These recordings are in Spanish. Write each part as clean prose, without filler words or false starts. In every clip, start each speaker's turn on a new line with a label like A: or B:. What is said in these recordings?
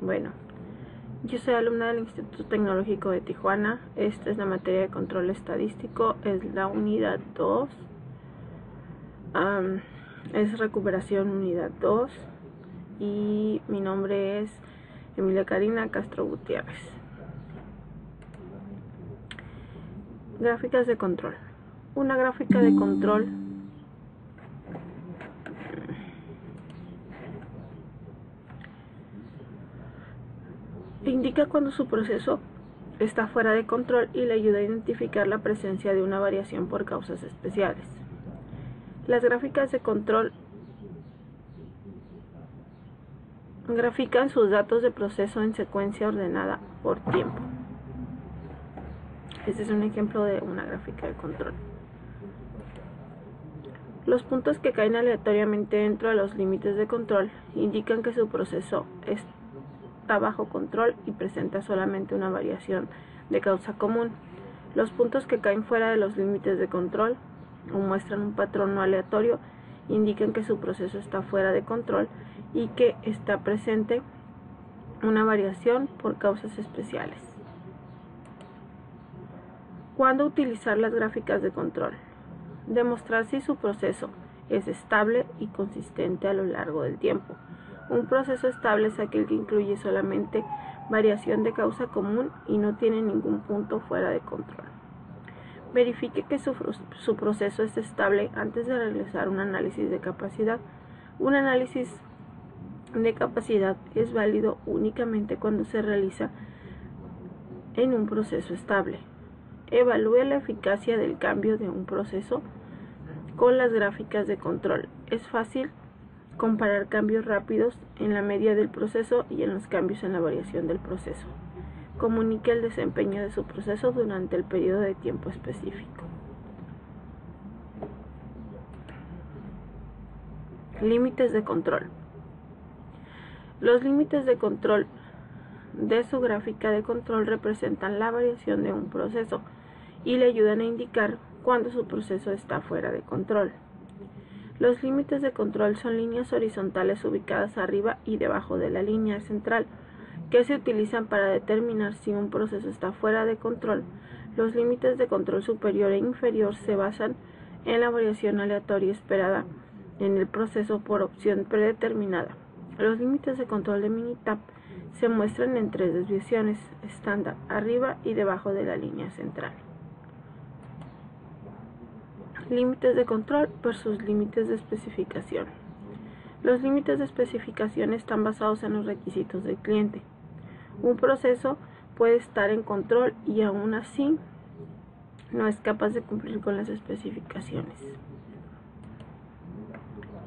A: Bueno, yo soy alumna del Instituto Tecnológico de Tijuana. Esta es la materia de control estadístico, es la unidad 2. Es recuperación unidad 2 y mi nombre es Emilia Karina Castro Gutiérrez. Gráficas de control. Una gráfica de control indica cuando su proceso está fuera de control y le ayuda a identificar la presencia de una variación por causas especiales. Las gráficas de control grafican sus datos de proceso en secuencia ordenada por tiempo. Este es un ejemplo de una gráfica de control. Los puntos que caen aleatoriamente dentro de los límites de control indican que su proceso está bajo control y presenta solamente una variación de causa común. Los puntos que caen fuera de los límites de control o muestran un patrón no aleatorio indican que su proceso está fuera de control y que está presente una variación por causas especiales. ¿Cuándo utilizar las gráficas de control? Demostrar si su proceso es estable y consistente a lo largo del tiempo. Un proceso estable es aquel que incluye solamente variación de causa común y no tiene ningún punto fuera de control. Verifique que su proceso es estable antes de realizar un análisis de capacidad. Un análisis de capacidad es válido únicamente cuando se realiza en un proceso estable. Evalúe la eficacia del cambio de un proceso con las gráficas de control. Es fácil comparar cambios rápidos en la media del proceso y en los cambios en la variación del proceso. Comunique el desempeño de su proceso durante el periodo de tiempo específico. Límites de control. Los límites de control de su gráfica de control representan la variación de un proceso y le ayudan a indicar cuando su proceso está fuera de control. Los límites de control son líneas horizontales ubicadas arriba y debajo de la línea central que se utilizan para determinar si un proceso está fuera de control. Los límites de control superior e inferior se basan en la variación aleatoria esperada en el proceso por opción predeterminada. Los límites de control de Minitab se muestran en tres desviaciones estándar, arriba y debajo de la línea central. Límites de control versus límites de especificación. Los límites de especificación están basados en los requisitos del cliente. Un proceso puede estar en control y aún así no es capaz de cumplir con las especificaciones.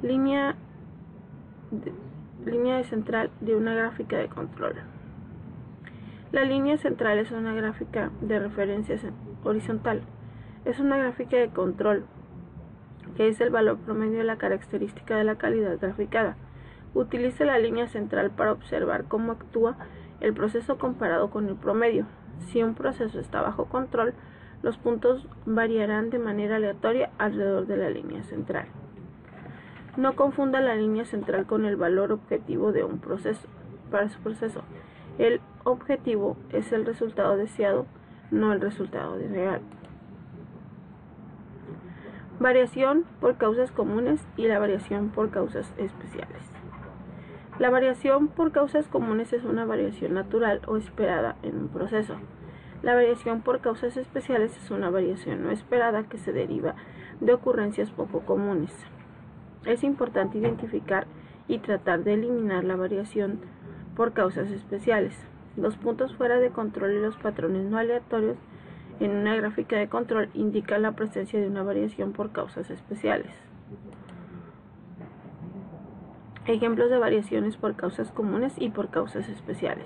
A: Línea de central de una gráfica de control. La línea central es una gráfica de referencia horizontal. Es una gráfica de control que es el valor promedio de la característica de la calidad graficada. Utilice la línea central para observar cómo actúa el proceso comparado con el promedio. Si un proceso está bajo control, los puntos variarán de manera aleatoria alrededor de la línea central. No confunda la línea central con el valor objetivo de un proceso. Para su proceso, el objetivo es el resultado deseado, no el resultado real. Variación por causas comunes y la variación por causas especiales. La variación por causas comunes es una variación natural o esperada en un proceso. La variación por causas especiales es una variación no esperada que se deriva de ocurrencias poco comunes. Es importante identificar y tratar de eliminar la variación por causas especiales. Los puntos fuera de control y los patrones no aleatorios en una gráfica de control indican la presencia de una variación por causas especiales. Ejemplos de variaciones por causas comunes y por causas especiales.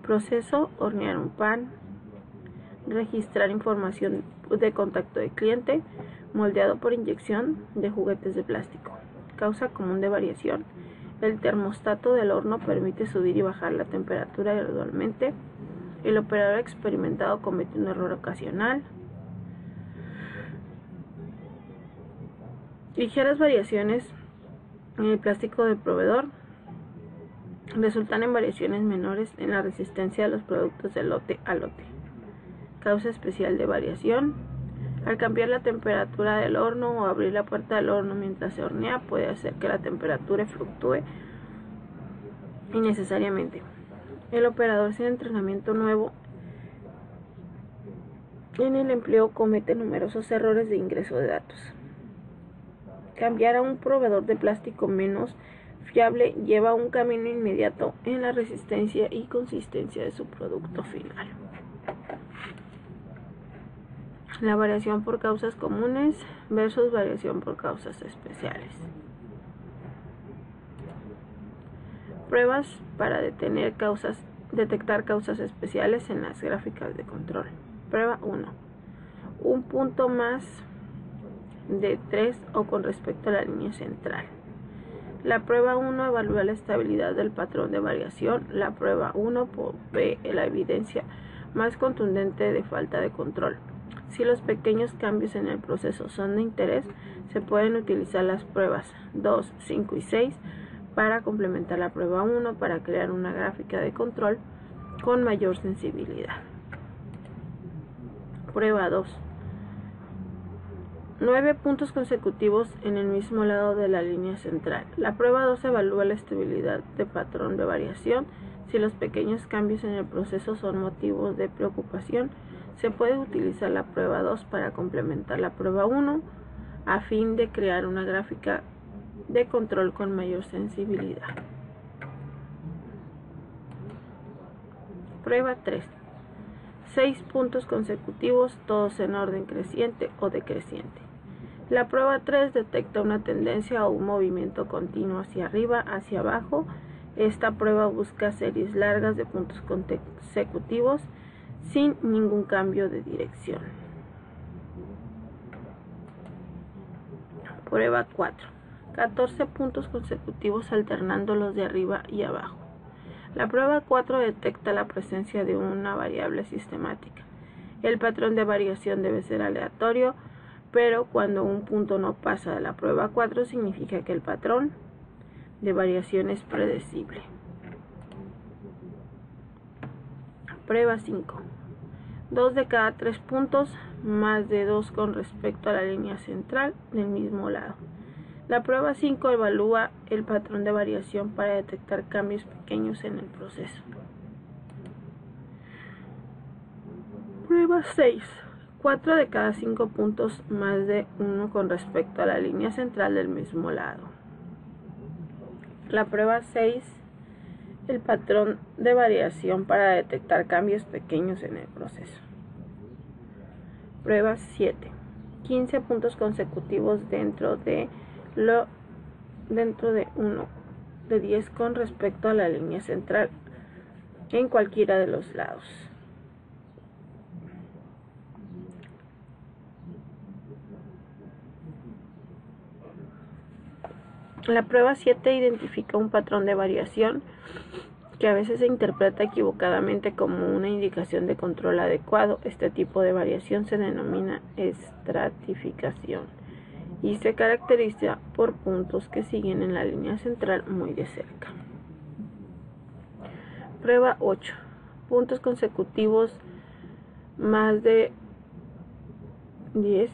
A: Proceso: hornear un pan. Registrar información de contacto de cliente. Moldeado por inyección de juguetes de plástico. Causa común de variación: el termostato del horno permite subir y bajar la temperatura gradualmente. El operador experimentado comete un error ocasional. Ligeras variaciones en el plástico del proveedor. resultan en variaciones menores en la resistencia de los productos de lote a lote. Causa especial de variación: al cambiar la temperatura del horno o abrir la puerta del horno mientras se hornea, puede hacer que la temperatura fluctúe innecesariamente. El operador sin entrenamiento nuevo en el empleo comete numerosos errores de ingreso de datos. Cambiar a un proveedor de plástico menos fiable lleva un camino inmediato en la resistencia y consistencia de su producto final. La variación por causas comunes versus variación por causas especiales. Pruebas para detectar causas especiales en las gráficas de control. Prueba 1. Un punto más de 3 o con respecto a la línea central. La prueba 1 evalúa la estabilidad del patrón de variación. La prueba 1 ve la evidencia más contundente de falta de control. Si los pequeños cambios en el proceso son de interés, se pueden utilizar las pruebas 2, 5 y 6 para complementar la prueba 1 para crear una gráfica de control con mayor sensibilidad. Prueba 2. 9 puntos consecutivos en el mismo lado de la línea central. La prueba 2 evalúa la estabilidad de patrón de variación. Si los pequeños cambios en el proceso son motivos de preocupación, se puede utilizar la prueba 2 para complementar la prueba 1 a fin de crear una gráfica de control con mayor sensibilidad. Prueba 3. 6 puntos consecutivos, todos en orden creciente o decreciente. La prueba 3 detecta una tendencia o un movimiento continuo hacia arriba, hacia abajo. Esta prueba busca series largas de puntos consecutivos sin ningún cambio de dirección. Prueba 4. 14 puntos consecutivos alternando los de arriba y abajo. La prueba 4 detecta la presencia de una variable sistemática. El patrón de variación debe ser aleatorio, pero cuando un punto no pasa de la prueba 4 significa que el patrón de variación es predecible. Prueba 5. 2 de cada 3 puntos, más de 2 con respecto a la línea central del mismo lado. La prueba 5 evalúa el patrón de variación para detectar cambios pequeños en el proceso. Prueba 6. 4 de cada 5 puntos, más de 1 con respecto a la línea central del mismo lado. La prueba 6, el patrón de variación para detectar cambios pequeños en el proceso. Prueba 7. 15 puntos consecutivos dentro de 1 de 10 con respecto a la línea central en cualquiera de los lados. La prueba 7 identifica un patrón de variación que a veces se interpreta equivocadamente como una indicación de control adecuado. Este tipo de variación se denomina estratificación y se caracteriza por puntos que siguen en la línea central muy de cerca. Prueba 8. Puntos consecutivos más de 10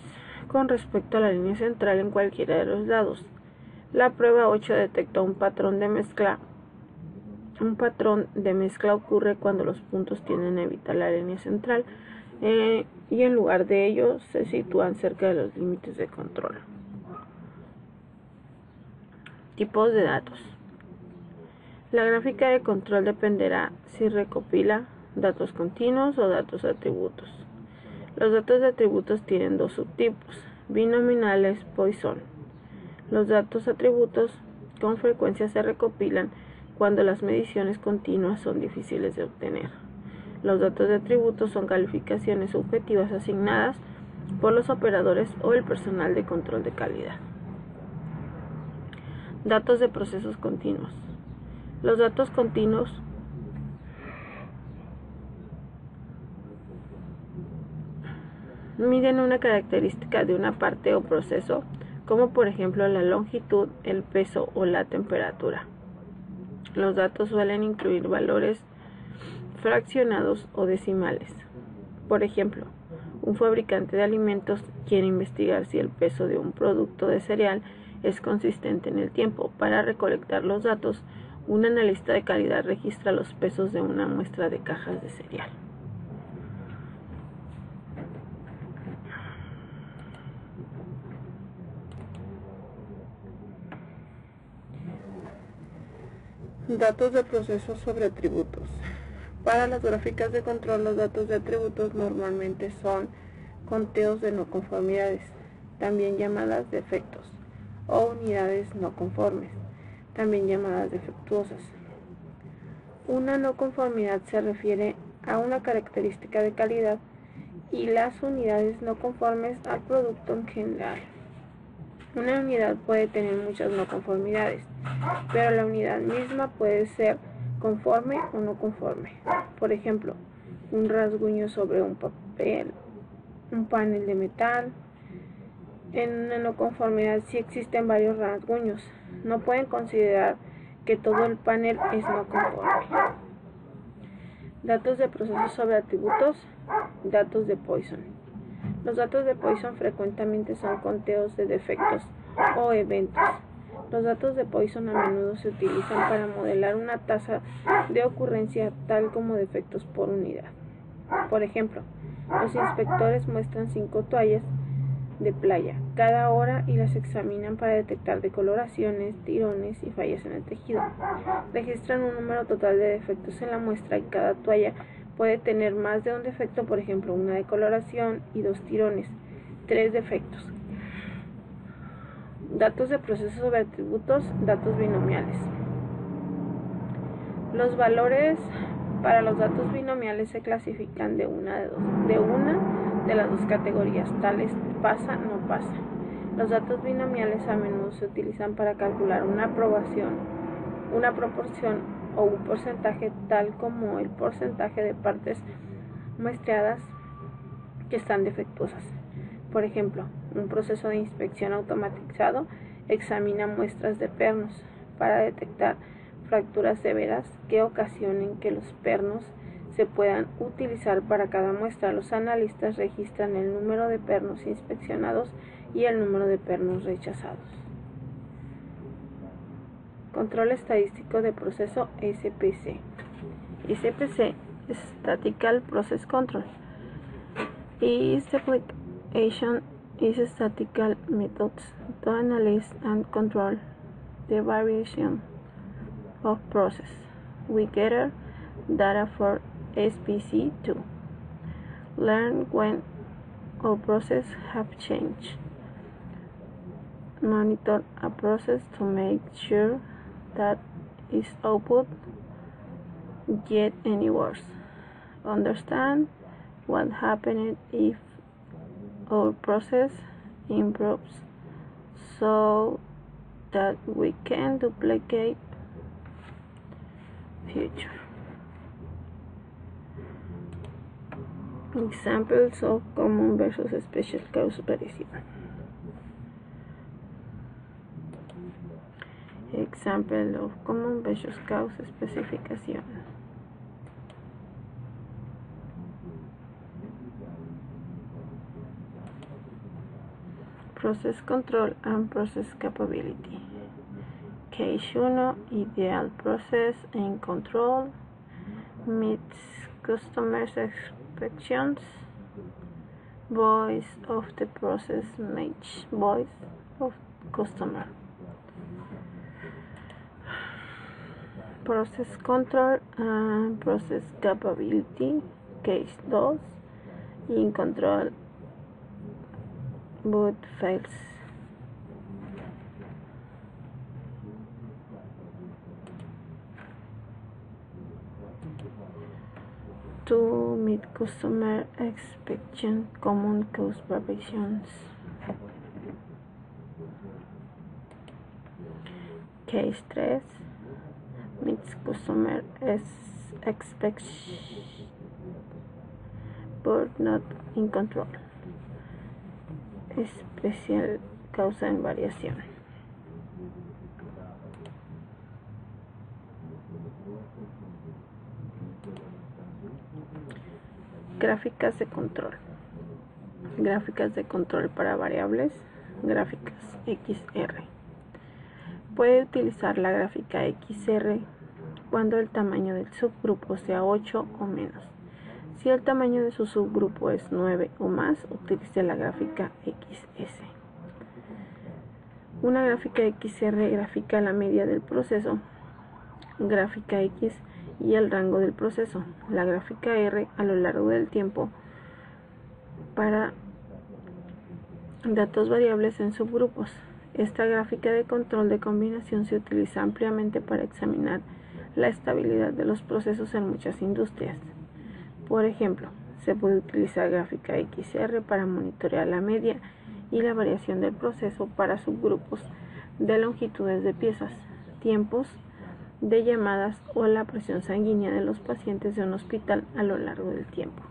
A: con respecto a la línea central en cualquiera de los lados. La prueba 8 detecta un patrón de mezcla. Un patrón de mezcla ocurre cuando los puntos tienden a evitar la línea central y en lugar de ello se sitúan cerca de los límites de control. Tipos de datos. La gráfica de control dependerá si recopila datos continuos o datos de atributos. Los datos de atributos tienen dos subtipos: binominales, Poisson. Los datos atributos con frecuencia se recopilan cuando las mediciones continuas son difíciles de obtener. Los datos de atributos son calificaciones subjetivas asignadas por los operadores o el personal de control de calidad. Datos de procesos continuos. Los datos continuos miden una característica de una parte o proceso, como por ejemplo la longitud, el peso o la temperatura. Los datos suelen incluir valores fraccionados o decimales. Por ejemplo, un fabricante de alimentos quiere investigar si el peso de un producto de cereal es consistente en el tiempo. Para recolectar los datos, un analista de calidad registra los pesos de una muestra de cajas de cereal. Datos de procesos sobre atributos. Para las gráficas de control, los datos de atributos normalmente son conteos de no conformidades, también llamadas defectos, o unidades no conformes, también llamadas defectuosas. Una no conformidad se refiere a una característica de calidad y las unidades no conformes al producto en general. Una unidad puede tener muchas no conformidades, pero la unidad misma puede ser conforme o no conforme. Por ejemplo, un rasguño sobre un papel, un panel de metal. En una no conformidad sí existen varios rasguños. No pueden considerar que todo el panel es no conforme. Datos de procesos sobre atributos. Datos de Poisson. Los datos de Poisson frecuentemente son conteos de defectos o eventos. Los datos de Poisson a menudo se utilizan para modelar una tasa de ocurrencia tal como defectos por unidad. Por ejemplo, los inspectores muestran 5 toallas de playa cada hora y las examinan para detectar decoloraciones, tirones y fallas en el tejido. Registran un número total de defectos en la muestra y cada toalla puede tener más de un defecto, por ejemplo, una decoloración y 2 tirones, 3 defectos. Datos de procesos sobre atributos, datos binomiales. Los valores para los datos binomiales se clasifican de una de las dos categorías, tales pasa, no pasa. Los datos binomiales a menudo se utilizan para calcular una proporción o un porcentaje, tal como el porcentaje de partes muestreadas que están defectuosas. Por ejemplo, un proceso de inspección automatizado examina muestras de pernos para detectar fracturas severas que ocasionen que los pernos se puedan utilizar para cada muestra. Los analistas registran el número de pernos inspeccionados y el número de pernos rechazados. Control estadístico de proceso SPC. SPC, Statistical Process Control, is the application is statistical methods to analyze and control the variation of process. We gather data for SPC to learn when our process have changed, monitor a process to make sure that its output get any worse, understand what happens if our process improves so that we can duplicate future. Examples of common versus special cause variation. Example of common versus cause specification. Process control and process capability. Case 1, ideal process and control meets customers' expectations. Voice of the process match voice of customer. Process control and process capability. Case 2, in control but fails. To meet customer expectation, common cause variations. Case 3, meets customer expectation but not in control. Especial causa en variación. Gráficas de control. Gráficas de control para variables. Gráficas XR. Puede utilizar la gráfica XR cuando el tamaño del subgrupo sea 8 o menos. Si el tamaño de su subgrupo es 9 o más, utilice la gráfica XS. Una gráfica XR grafica la media del proceso, gráfica X y el rango del proceso, la gráfica R a lo largo del tiempo para datos variables en subgrupos. Esta gráfica de control de combinación se utiliza ampliamente para examinar la estabilidad de los procesos en muchas industrias. Por ejemplo, se puede utilizar gráfica XR para monitorear la media y la variación del proceso para subgrupos de longitudes de piezas, tiempos de llamadas o la presión sanguínea de los pacientes de un hospital a lo largo del tiempo.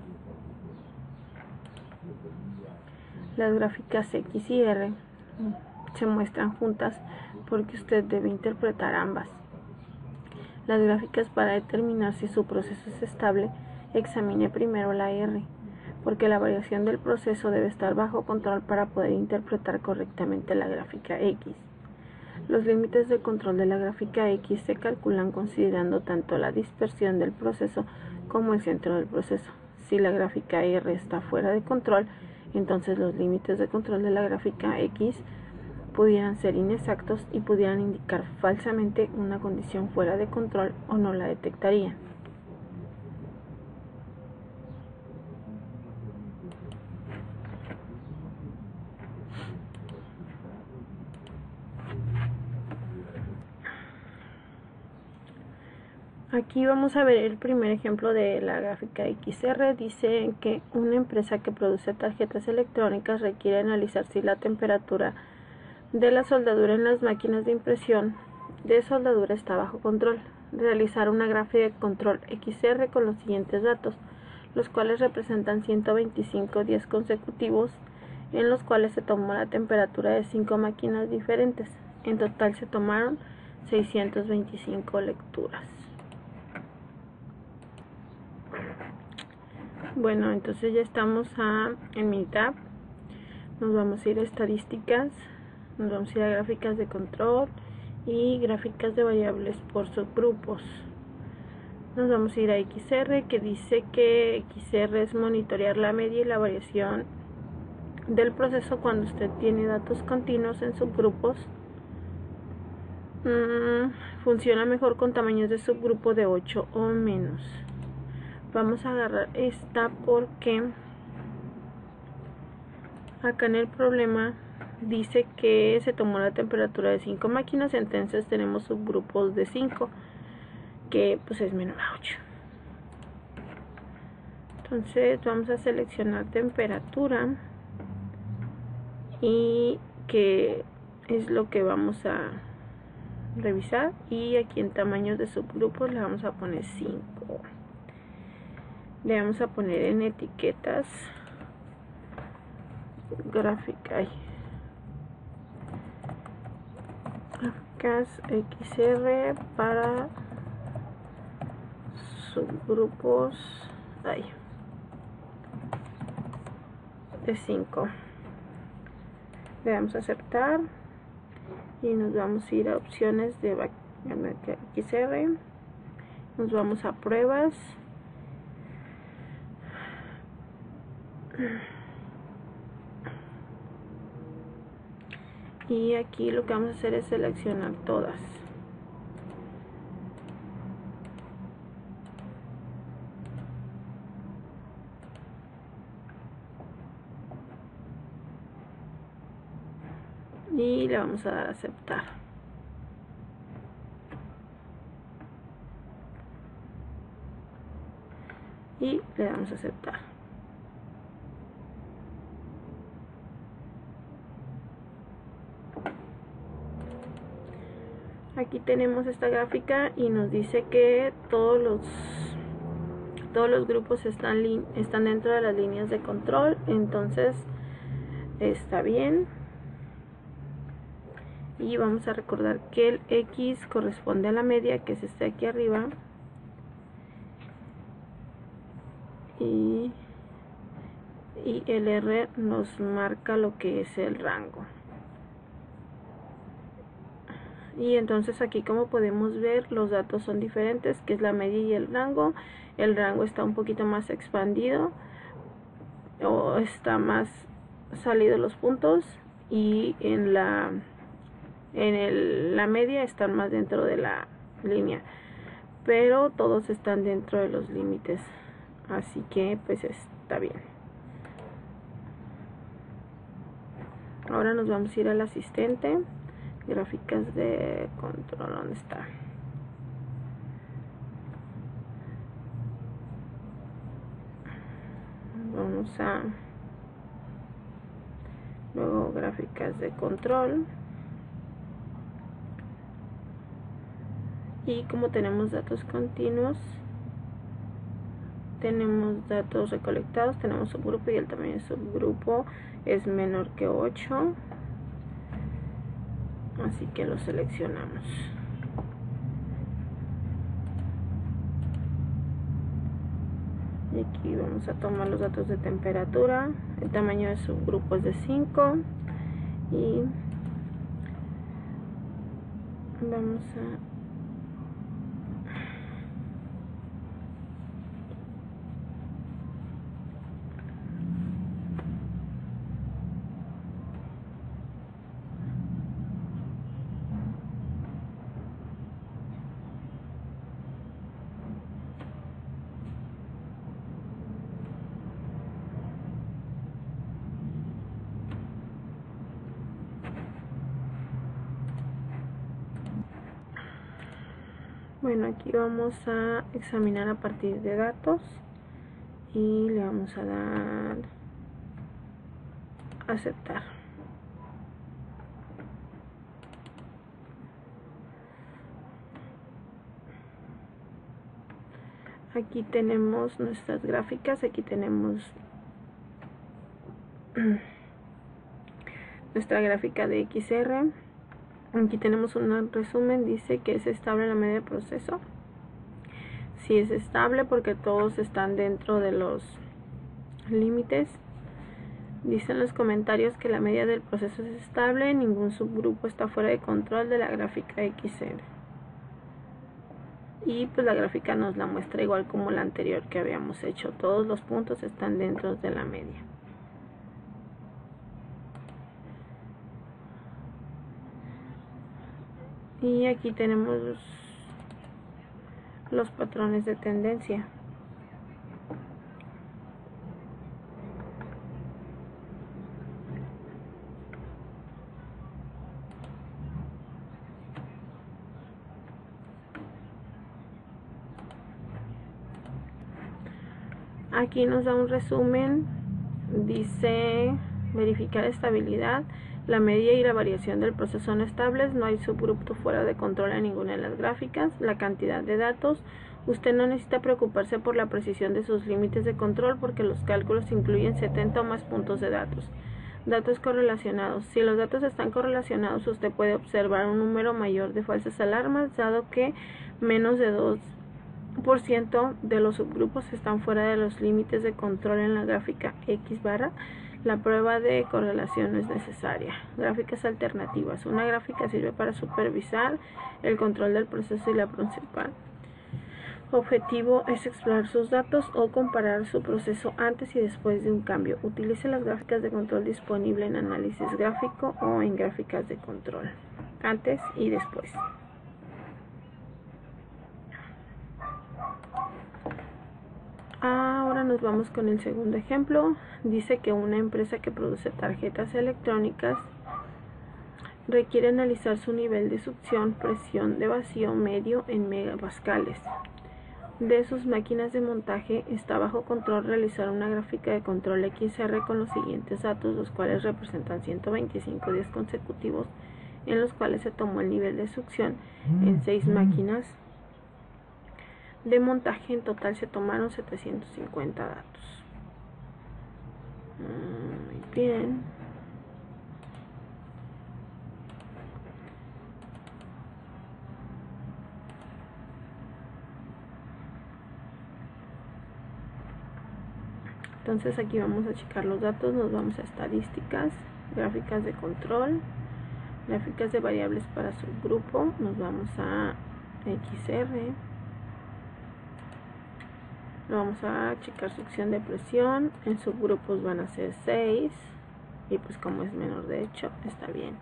A: Las gráficas X y R se muestran juntas porque usted debe interpretar ambas. Las gráficas para determinar si su proceso es estable, examine primero la R, porque la variación del proceso debe estar bajo control para poder interpretar correctamente la gráfica X. Los límites de control de la gráfica X se calculan considerando tanto la dispersión del proceso como el centro del proceso. Si la gráfica R está fuera de control, entonces los límites de control de la gráfica X pudieran ser inexactos y pudieran indicar falsamente una condición fuera de control o no la detectarían. Aquí vamos a ver el primer ejemplo de la gráfica XR. Dice que una empresa que produce tarjetas electrónicas requiere analizar si la temperatura de la soldadura en las máquinas de impresión de soldadura está bajo control. Realizar una gráfica de control XR con los siguientes datos, los cuales representan 125 días consecutivos en los cuales se tomó la temperatura de 5 máquinas diferentes. En total se tomaron 625 lecturas. Bueno, entonces ya estamos en mi tab. Nos vamos a ir a estadísticas, nos vamos a ir a gráficas de control y gráficas de variables por subgrupos. Nos vamos a ir a XR, que dice que XR es monitorear la media y la variación del proceso cuando usted tiene datos continuos en subgrupos. Funciona mejor con tamaños de subgrupo de 8 o menos. Vamos a agarrar esta porque acá en el problema dice que se tomó la temperatura de 5 máquinas, entonces tenemos subgrupos de 5, que pues es menor a 8. Entonces vamos a seleccionar temperatura y que es lo que vamos a revisar, y aquí en tamaños de subgrupos le vamos a poner 5. Le vamos a poner en etiquetas gráficas XR para subgrupos de 5. Le damos a aceptar y nos vamos a ir a opciones de XR. Nos vamos a pruebas. Y aquí lo que vamos a hacer es seleccionar todas. Y le vamos a dar a aceptar. Y le damos a aceptar. Aquí tenemos esta gráfica y nos dice que todos los grupos están dentro de las líneas de control, entonces está bien. Y vamos a recordar que el X corresponde a la media, que es este aquí arriba, y y el R nos marca lo que es el rango. Y entonces aquí, como podemos ver, los datos son diferentes, que es la media y el rango. El rango está un poquito más expandido o está más salido los puntos, y en la media están más dentro de la línea, pero todos están dentro de los límites, así que pues está bien. Ahora nos vamos a ir al asistente, gráficas de control, ¿dónde está? Vamos a luego gráficas de control, y como tenemos datos continuos, tenemos datos recolectados, tenemos subgrupo y el tamaño de subgrupo es menor que 8, así que lo seleccionamos. Y aquí vamos a tomar los datos de temperatura, el tamaño de subgrupo es de 5 y vamos a Bueno, aquí vamos a examinar a partir de datos y le vamos a dar aceptar. Aquí tenemos nuestras gráficas, aquí tenemos nuestra gráfica de XR. Aquí tenemos un resumen, dice que es estable la media de proceso. Sí es estable porque todos están dentro de los límites. Dicen los comentarios que la media del proceso es estable, ningún subgrupo está fuera de control de la gráfica XR. Y pues la gráfica nos la muestra igual como la anterior que habíamos hecho, todos los puntos están dentro de la media. Y aquí tenemos los patrones de tendencia. Aquí nos da un resumen, dice verificar estabilidad, la media y la variación del proceso son estables, no hay subgrupo fuera de control en ninguna de las gráficas, la cantidad de datos, usted no necesita preocuparse por la precisión de sus límites de control porque los cálculos incluyen 70 o más puntos de datos. Datos correlacionados. Si los datos están correlacionados, usted puede observar un número mayor de falsas alarmas, dado que menos de 2% de los subgrupos están fuera de los límites de control en la gráfica X barra. La prueba de correlación no es necesaria. Gráficas alternativas. Una gráfica sirve para supervisar el control del proceso y la principal objetivo es explorar sus datos o comparar su proceso antes y después de un cambio. Utilice las gráficas de control disponibles en análisis gráfico o en gráficas de control, antes y después. Ahora nos vamos con el segundo ejemplo. Dice que una empresa que produce tarjetas electrónicas requiere analizar su nivel de succión, presión de vacío medio en megapascales. De sus máquinas de montaje está bajo control realizar una gráfica de control XR con los siguientes datos, los cuales representan 125 días consecutivos en los cuales se tomó el nivel de succión en 6 máquinas de montaje. En total se tomaron 750 datos. Muy bien. Entonces aquí vamos a checar los datos, nos vamos a estadísticas, gráficas de control, gráficas de variables para subgrupo, nos vamos a XR, vamos a checar succión de presión, en subgrupos van a ser 6 y pues como es menor de hecho está bien.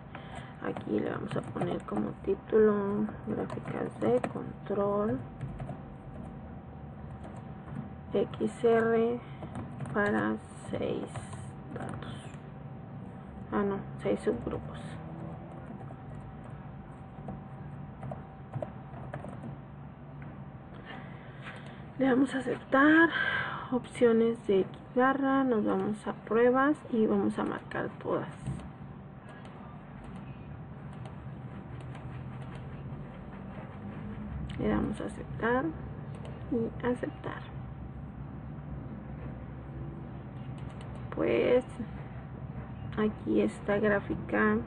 A: Aquí le vamos a poner como título gráficas de control XR para 6 datos. 6 subgrupos. Le vamos a aceptar opciones de X barra, nos vamos a pruebas y vamos a marcar todas. Le damos a aceptar y aceptar. Pues aquí esta gráfica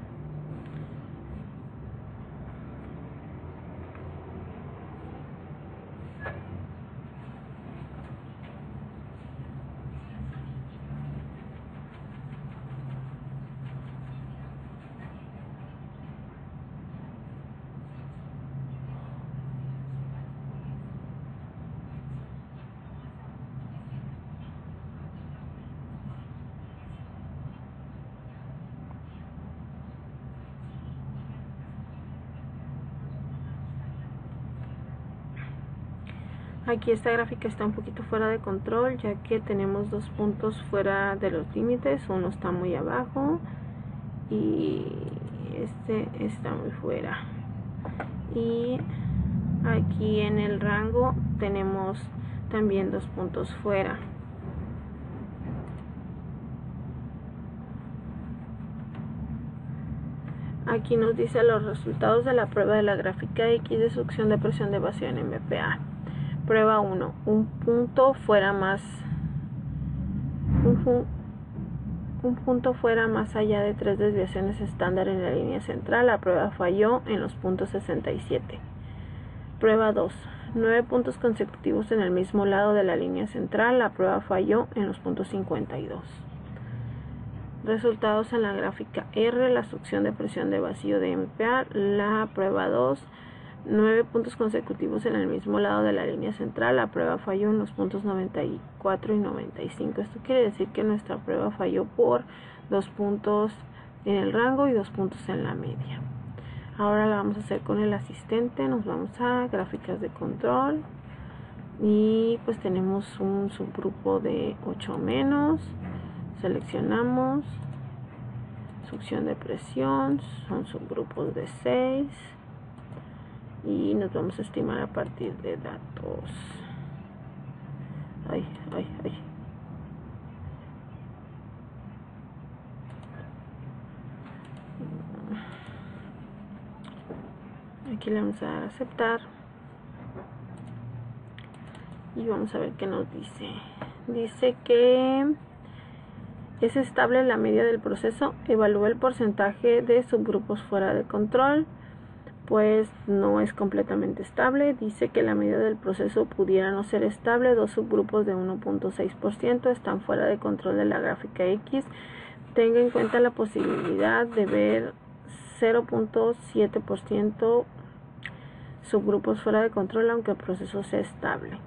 A: aquí esta gráfica está un poquito fuera de control, ya que tenemos 2 puntos fuera de los límites, uno está muy abajo y este está muy fuera. Y aquí en el rango tenemos también 2 puntos fuera. Aquí nos dice los resultados de la prueba de la gráfica X de succión de presión de vacío en MPa. Prueba 1. Un punto fuera más allá de 3 desviaciones estándar en la línea central. La prueba falló en los puntos 67. Prueba 2. 9 puntos consecutivos en el mismo lado de la línea central. La prueba falló en los puntos 52. Resultados en la gráfica R, la succión de presión de vacío de MPa. La prueba 2. 9 puntos consecutivos en el mismo lado de la línea central. La prueba falló en los puntos 94 y 95. Esto quiere decir que nuestra prueba falló por 2 puntos en el rango y 2 puntos en la media. Ahora la vamos a hacer con el asistente. Nos vamos a gráficas de control y pues tenemos un subgrupo de 8 menos. Seleccionamos succión de presión, son subgrupos de 6 y nos vamos a estimar a partir de datos. Aquí le vamos a dar a aceptar y vamos a ver qué nos dice. Dice que es estable la media del proceso. Evalúa el porcentaje de subgrupos fuera de control. Pues no es completamente estable. Dice que la medida del proceso pudiera no ser estable. 2 subgrupos de 1.6% están fuera de control de la gráfica X. Tenga en cuenta la posibilidad de ver 0.7% subgrupos fuera de control aunque el proceso sea estable.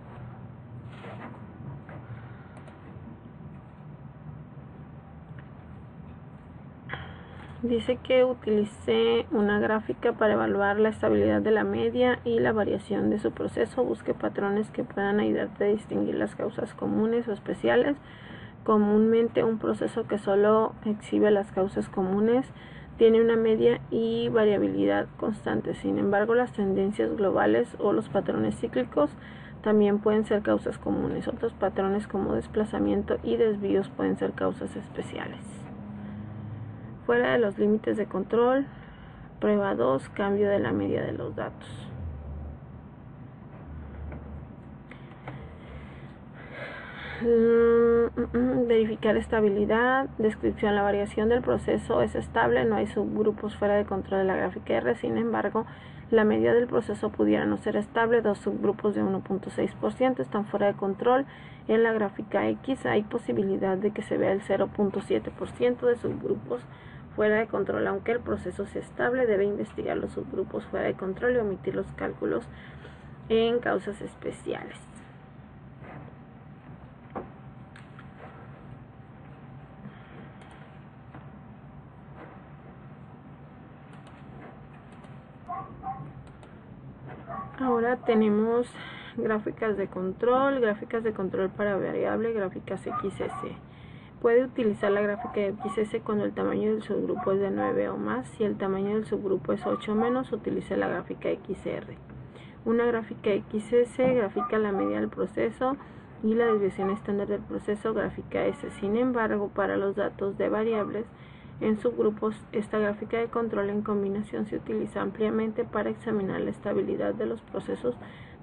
A: Dice que utilicé una gráfica para evaluar la estabilidad de la media y la variación de su proceso. Busque patrones que puedan ayudarte a distinguir las causas comunes o especiales. Comúnmente un proceso que solo exhibe las causas comunes tiene una media y variabilidad constante. Sin embargo, las tendencias globales o los patrones cíclicos también pueden ser causas comunes. Otros patrones como desplazamiento y desvíos pueden ser causas especiales. Fuera de los límites de control. Prueba 2, cambio de la media de los datos. Verificar estabilidad. Descripción. La variación del proceso es estable, no hay subgrupos fuera de control de la gráfica R. Sin embargo, la medida del proceso pudiera no ser estable. Dos subgrupos de 1.6% están fuera de control. En la gráfica X hay posibilidad de que se vea el 0.7% de subgrupos fuera de control. Aunque el proceso sea estable, debe investigar los subgrupos fuera de control y omitir los cálculos en causas especiales. Ahora tenemos gráficas de control para variable, gráficas XS. Puede utilizar la gráfica XS cuando el tamaño del subgrupo es de 9 o más. Si el tamaño del subgrupo es 8 o menos, utilice la gráfica XR. Una gráfica XS grafica la media del proceso y la desviación estándar del proceso, gráfica S. Sin embargo, para los datos de variables en subgrupos, esta gráfica de control en combinación se utiliza ampliamente para examinar la estabilidad de los procesos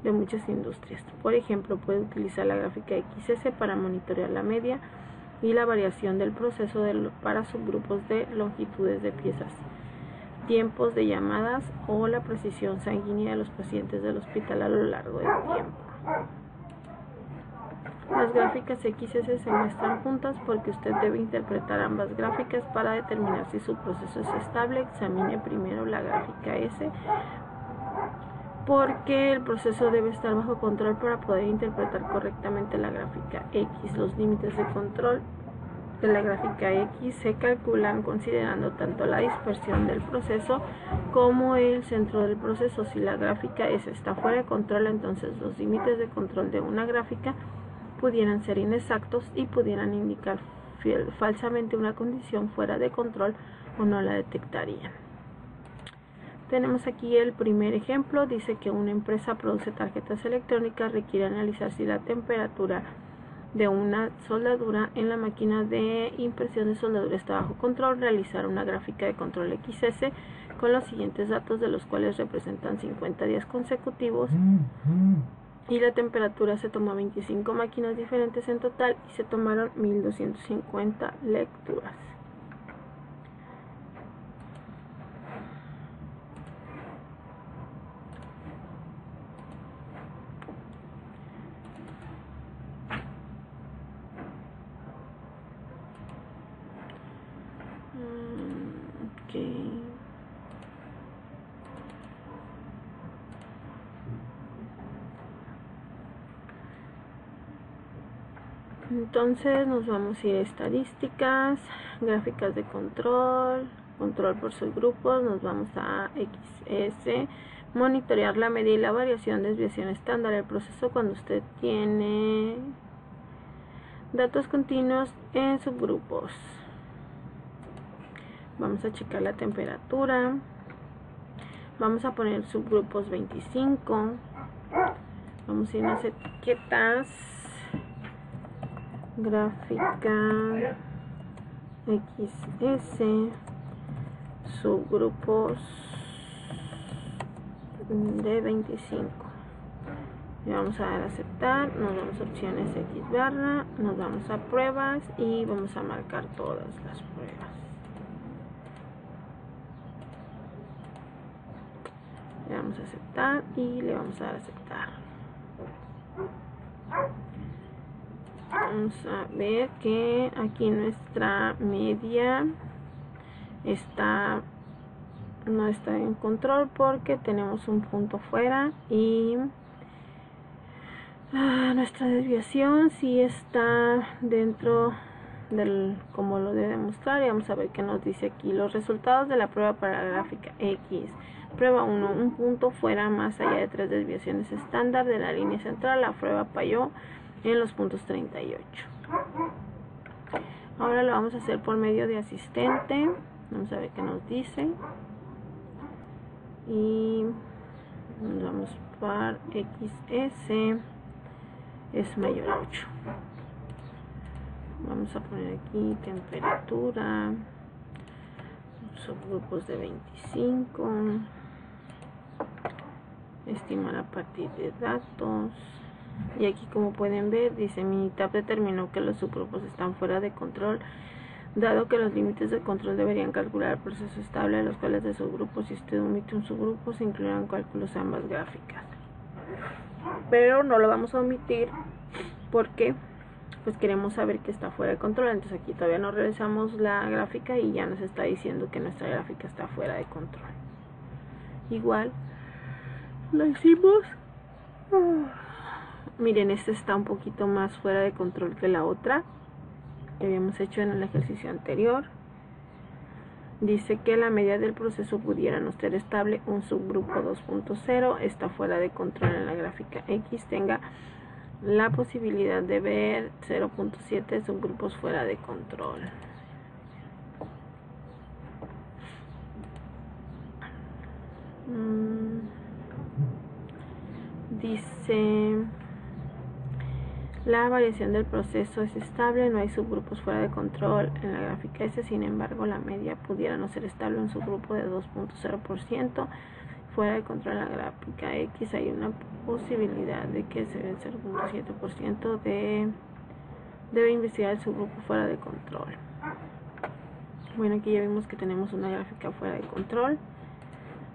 A: de muchas industrias. Por ejemplo, puede utilizar la gráfica XS para monitorear la media y la variación del proceso para subgrupos de longitudes de piezas, tiempos de llamadas o la precisión sanguínea de los pacientes del hospital a lo largo del tiempo. Las gráficas XS se muestran juntas porque usted debe interpretar ambas gráficas para determinar si su proceso es estable. Examine primero la gráfica S porque el proceso debe estar bajo control para poder interpretar correctamente la gráfica X. Los límites de control de la gráfica X se calculan considerando tanto la dispersión del proceso como el centro del proceso. Si la gráfica S está fuera de control, entonces los límites de control de una gráfica pudieran ser inexactos y pudieran indicar falsamente una condición fuera de control o no la detectarían. Tenemos aquí el primer ejemplo. Dice que una empresa produce tarjetas electrónicas, requiere analizar si la temperatura de una soldadura en la máquina de impresión de soldadura está bajo control. Realizar una gráfica de control XS con los siguientes datos, de los cuales representan 50 días consecutivos. Y la temperatura se tomó 25 máquinas diferentes en total y se tomaron 1250 lecturas. Entonces nos vamos a ir a estadísticas, gráficas de control, control por subgrupos, nos vamos a XS, monitorear la medida y la variación de desviación estándar del proceso cuando usted tiene datos continuos en subgrupos. Vamos a checar la temperatura, vamos a poner subgrupos 25, vamos a ir a las etiquetas, gráfica XS, subgrupos de 25. Le vamos a dar a aceptar, nos vamos a opciones X barra, nos vamos a pruebas y vamos a marcar todas las pruebas. Le vamos a aceptar y le vamos a dar a aceptar. Vamos a ver que aquí nuestra media no está en control porque tenemos un punto fuera, y nuestra desviación sí está dentro del como lo debe mostrar. Y vamos a ver qué nos dice aquí. Los resultados de la prueba para la gráfica X. Prueba 1, un punto fuera más allá de 3 desviaciones estándar de la línea central. La prueba falló en los puntos 38. Ahora lo vamos a hacer por medio de asistente. Vamos a ver qué nos dice. Y nos vamos para XS es mayor a 8. Vamos a poner aquí temperatura, subgrupos de 25, estimar a partir de datos. Y aquí, como pueden ver, dice: mi tab determinó que los subgrupos están fuera de control, dado que los límites de control deberían calcular el proceso estable de los cuales de subgrupos. Si usted omite un subgrupo, se incluirán cálculos de ambas gráficas. Pero no lo vamos a omitir porque pues queremos saber que está fuera de control. Entonces aquí todavía no realizamos la gráfica y ya nos está diciendo que nuestra gráfica está fuera de control. Igual lo hicimos. Miren, esta está un poquito más fuera de control que la otra que habíamos hecho en el ejercicio anterior. Dice que la media del proceso pudiera no ser estable. Un subgrupo 2.0 está fuera de control en la gráfica X. Tenga la posibilidad de ver 0.7 subgrupos fuera de control. Dice: la variación del proceso es estable, no hay subgrupos fuera de control en la gráfica S. Sin embargo, la media pudiera no ser estable. Un subgrupo de 2.0% fuera de control en la gráfica X. Hay una posibilidad de que se ve el 0.7% debe investigar el subgrupo fuera de control. Bueno, aquí ya vimos que tenemos una gráfica fuera de control.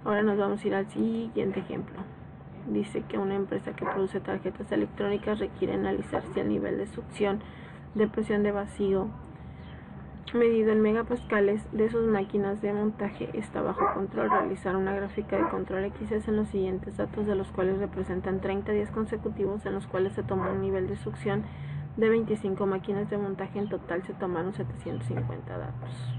A: Ahora nos vamos a ir al siguiente ejemplo. Dice que una empresa que produce tarjetas electrónicas requiere analizar si el nivel de succión de presión de vacío medido en megapascales de sus máquinas de montaje está bajo control. Realizar una gráfica de control XS en los siguientes datos, de los cuales representan 30 días consecutivos en los cuales se tomó un nivel de succión de 25 máquinas de montaje. En total se tomaron 750 datos.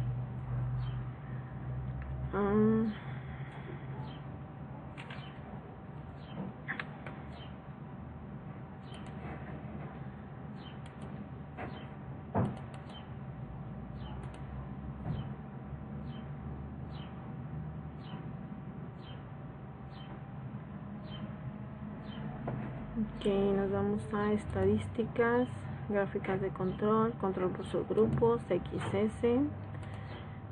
A: Ok, nos vamos a estadísticas, gráficas de control, control por subgrupos, XS.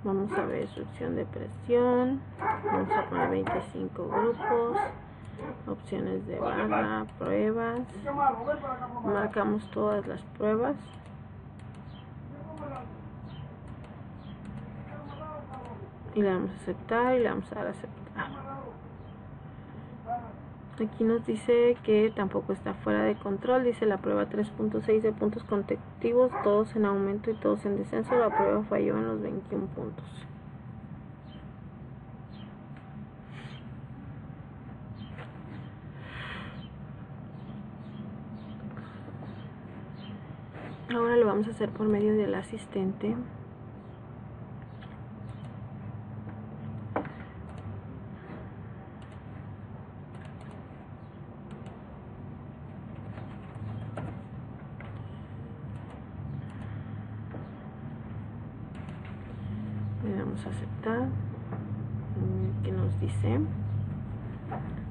A: Vamos a ver succión de presión. Vamos a poner 25 grupos, opciones de barra, pruebas. Marcamos todas las pruebas. Y le damos a aceptar y le vamos a dar a aceptar. Aquí nos dice que tampoco está fuera de control. Dice la prueba 3.6 de puntos consecutivos, todos en aumento y todos en descenso. La prueba falló en los 21 puntos. Ahora lo vamos a hacer por medio del asistente. Le damos a aceptar. ¿Qué nos dice?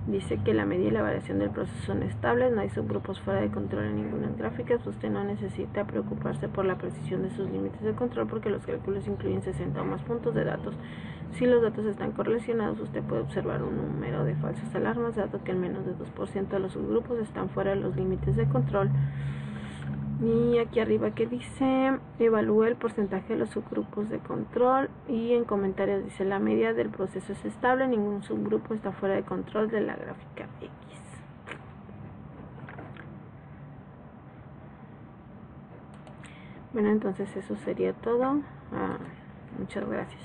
A: Dice que la medida y la variación del proceso son estables, no hay subgrupos fuera de control en ninguna gráfica. Usted no necesita preocuparse por la precisión de sus límites de control porque los cálculos incluyen 60 o más puntos de datos. Si los datos están correlacionados, usted puede observar un número de falsas alarmas, dado que el menos de 2% de los subgrupos están fuera de los límites de control. Y aquí arriba que dice: evalúe el porcentaje de los subgrupos de control. Y en comentarios dice: la media del proceso es estable, ningún subgrupo está fuera de control de la gráfica X. Bueno, entonces eso sería todo. Muchas gracias.